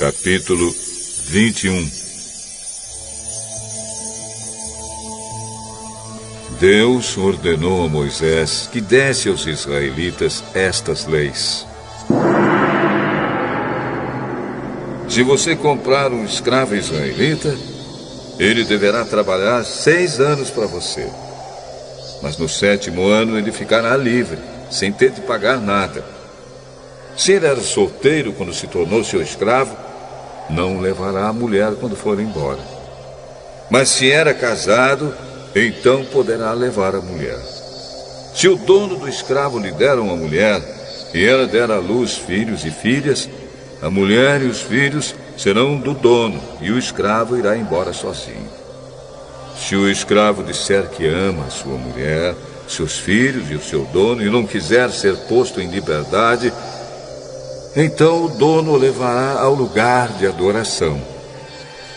Capítulo 21. Deus ordenou a Moisés que desse aos israelitas estas leis. Se você comprar um escravo israelita, ele deverá trabalhar 6 anos para você. Mas no 7º ano ele ficará livre, sem ter de pagar nada. Se ele era solteiro quando se tornou seu escravo, não levará a mulher quando for embora. Mas se era casado, então poderá levar a mulher. Se o dono do escravo lhe der uma mulher, e ela der à luz filhos e filhas, a mulher e os filhos serão do dono, e o escravo irá embora sozinho. Se o escravo disser que ama a sua mulher, seus filhos e o seu dono, e não quiser ser posto em liberdade, então o dono o levará ao lugar de adoração.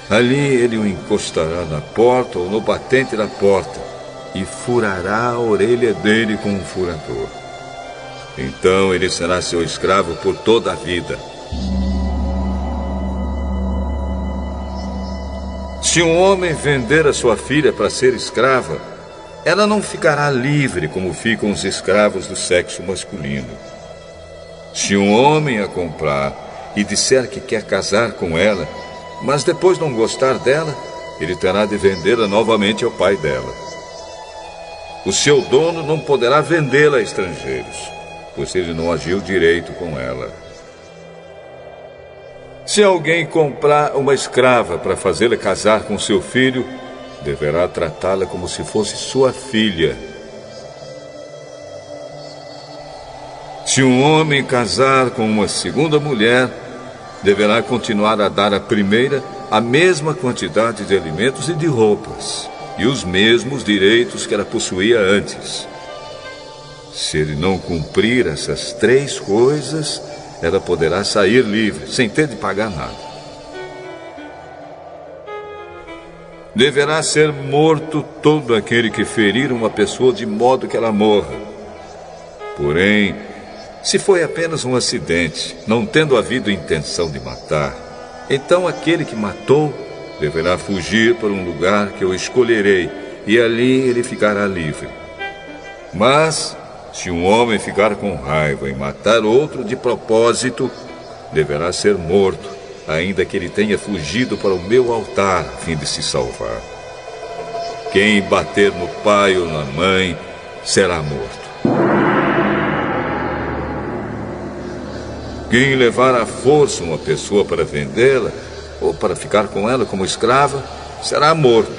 Ali ele o encostará na porta ou no batente da porta e furará a orelha dele com um furador. Então ele será seu escravo por toda a vida. Se um homem vender a sua filha para ser escrava, ela não ficará livre como ficam os escravos do sexo masculino. Se um homem a comprar e disser que quer casar com ela, mas depois não gostar dela, ele terá de vendê-la novamente ao pai dela. O seu dono não poderá vendê-la a estrangeiros, pois ele não agiu direito com ela. Se alguém comprar uma escrava para fazê-la casar com seu filho, deverá tratá-la como se fosse sua filha. Se um homem casar com uma segunda mulher, deverá continuar a dar à primeira a mesma quantidade de alimentos e de roupas, e os mesmos direitos que ela possuía antes. Se ele não cumprir essas 3 coisas, ela poderá sair livre, sem ter de pagar nada. Deverá ser morto todo aquele que ferir uma pessoa de modo que ela morra. Porém, se foi apenas um acidente, não tendo havido intenção de matar, então aquele que matou deverá fugir para um lugar que eu escolherei, e ali ele ficará livre. Mas, se um homem ficar com raiva e matar outro de propósito, deverá ser morto, ainda que ele tenha fugido para o meu altar a fim de se salvar. Quem bater no pai ou na mãe será morto. Quem levar à força uma pessoa para vendê-la, ou para ficar com ela como escrava, será morto.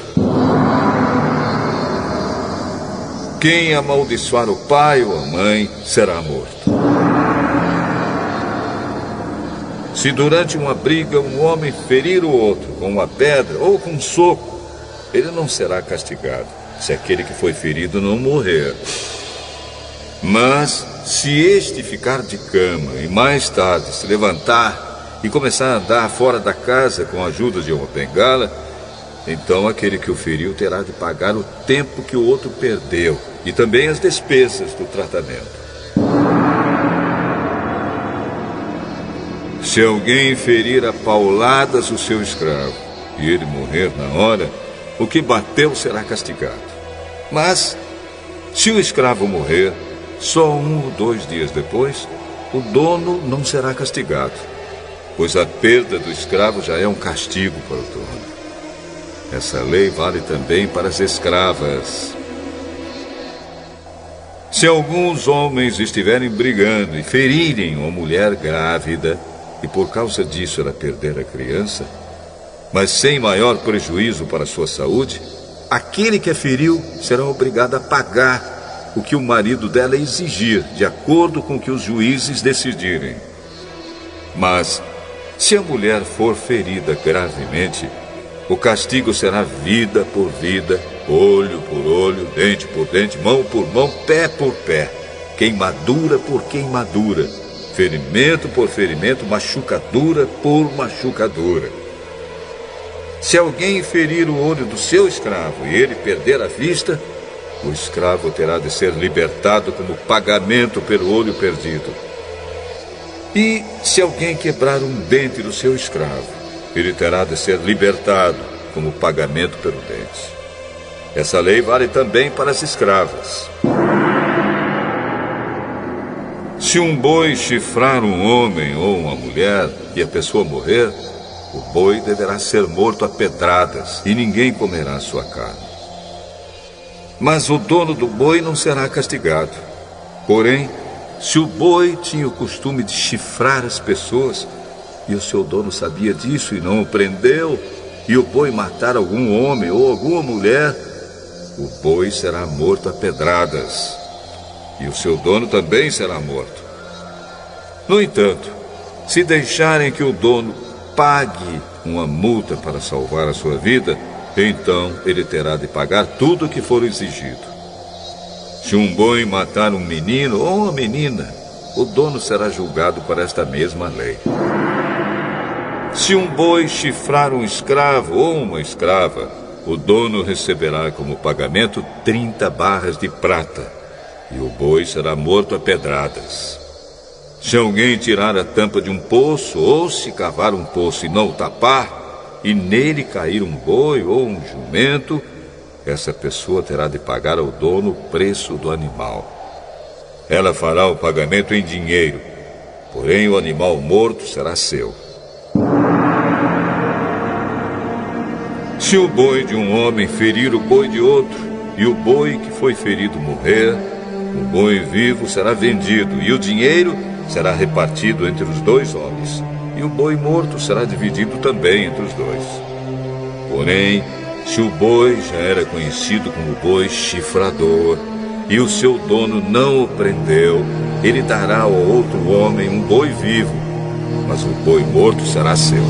Quem amaldiçoar o pai ou a mãe, será morto. Se durante uma briga um homem ferir o outro com uma pedra ou com um soco, ele não será castigado, se aquele que foi ferido não morrer. Mas, se este ficar de cama e mais tarde se levantar e começar a andar fora da casa com a ajuda de uma bengala, então aquele que o feriu terá de pagar o tempo que o outro perdeu e também as despesas do tratamento. Se alguém ferir a pauladas o seu escravo e ele morrer na hora, o que bateu será castigado. Mas, se o escravo morrer, só 1 ou 2 dias depois, o dono não será castigado, pois a perda do escravo já é um castigo para o dono. Essa lei vale também para as escravas. Se alguns homens estiverem brigando e ferirem uma mulher grávida, e por causa disso ela perder a criança, mas sem maior prejuízo para a sua saúde, aquele que a feriu será obrigado a pagar o que o marido dela exigir, de acordo com o que os juízes decidirem. Mas, se a mulher for ferida gravemente, o castigo será vida por vida, olho por olho, dente por dente, mão por mão, pé por pé, queimadura por queimadura, ferimento por ferimento, machucadura por machucadura. Se alguém ferir o olho do seu escravo e ele perder a vista, o escravo terá de ser libertado como pagamento pelo olho perdido. E se alguém quebrar um dente do seu escravo, ele terá de ser libertado como pagamento pelo dente. Essa lei vale também para as escravas. Se um boi chifrar um homem ou uma mulher e a pessoa morrer, o boi deverá ser morto a pedradas e ninguém comerá sua carne. Mas o dono do boi não será castigado. Porém, se o boi tinha o costume de chifrar as pessoas, e o seu dono sabia disso e não o prendeu, e o boi matar algum homem ou alguma mulher, o boi será morto a pedradas, e o seu dono também será morto. No entanto, se deixarem que o dono pague uma multa para salvar a sua vida, então ele terá de pagar tudo o que for exigido. Se um boi matar um menino ou uma menina, o dono será julgado por esta mesma lei. Se um boi chifrar um escravo ou uma escrava, o dono receberá como pagamento 30 barras de prata, e o boi será morto a pedradas. Se alguém tirar a tampa de um poço, ou se cavar um poço e não o tapar, e nele cair um boi ou um jumento, essa pessoa terá de pagar ao dono o preço do animal. Ela fará o pagamento em dinheiro, porém o animal morto será seu. Se o boi de um homem ferir o boi de outro, e o boi que foi ferido morrer, o boi vivo será vendido, e o dinheiro será repartido entre os dois homens, e o boi morto será dividido também entre os dois. Porém, se o boi já era conhecido como boi chifrador, e o seu dono não o prendeu, ele dará ao outro homem um boi vivo, mas o boi morto será seu.